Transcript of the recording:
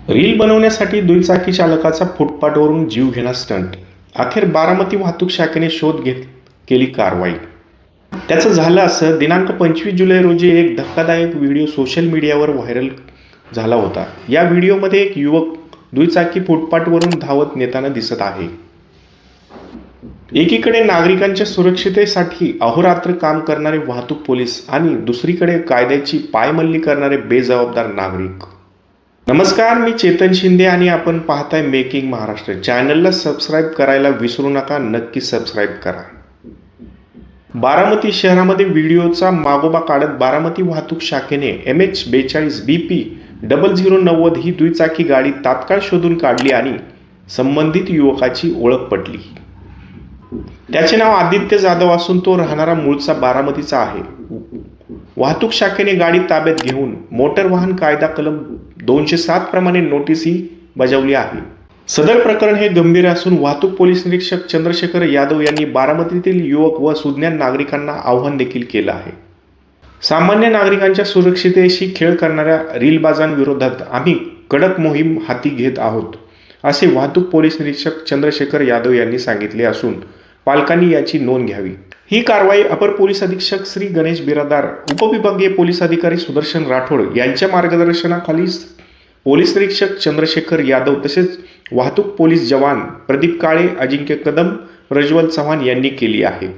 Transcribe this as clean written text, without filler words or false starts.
Reel बनवण्यासाठी दुचाकी चालकाचा फुटपाथवरून जीव घेणा स्टंट. अखेर बारामती वाहतूक शाखेने शोध घेत केली कारवाई. त्याचं झालं असं, दिनांक 25 जुलै रोजी एक धक्कादायक व्हिडिओ सोशल मीडियावर व्हायरल झाला होता. या व्हिडिओमध्ये एक युवक दुचाकी फुटपाथवरून धावत नेताना दिसत आहे. एकीकडे नागरिकांच्या सुरक्षिततेसाठी अहोरात्र काम करणारे वाहतूक पोलीस आणि दुसरीकडे कायद्याची पायमल्ली करणारे बेजबाबदार नागरिक. नमस्कार, मी चेतन शिंदे आणि आपण पाहताय मेकिंग महाराष्ट्र. चॅनलला सबस्क्राईब करायला विसरू नका, नक्की सबस्क्राईब करा. बारामती शहरामध्ये व्हिडिओचा मागोवा काढत बारामती वाहतूक शाखेने MH42 BP 0090 ही दुचाकी गाडी तात्काळ शोधून काढली आणि संबंधित युवकाची ओळख पटली. त्याचे नाव आदित्य जाधव असून तो राहणारा मूळचा बारामतीचा आहे. वाहतूक शाखेने गाडी ताब्यात घेऊन मोटर वाहन कायदा कलम 207 प्रमाणे नोटीसही बजावली आहे. सदर प्रकरण हे गंभीर असून वाहतूक पोलीस निरीक्षक चंद्रशेखर यादव यांनी बारामतीतील युवक व सुज्ञान नागरिकांना आवाहन देखील केलं आहे. सामान्य नागरिकांच्या सुरक्षिततेशी खेळ करणाऱ्या रीलबाजांविरोधात आम्ही कडक मोहीम हाती घेत आहोत, असे वाहतूक पोलीस निरीक्षक चंद्रशेखर यादव यांनी सांगितले असून पालकांनी याची नोंद घ्यावी. ही कारवाई अपर पोलीस अधीक्षक श्री गणेश बिरादार, उपविभागीय पोलीस अधिकारी सुदर्शन राठोड यांच्या मार्गदर्शनाखाली पोलीस निरीक्षक चंद्रशेखर यादव तसेच वाहतूक पोलीस जवान प्रदीप काळे, अजिंक्य कदम, प्रज्वल चव्हाण यांनी केली आहे.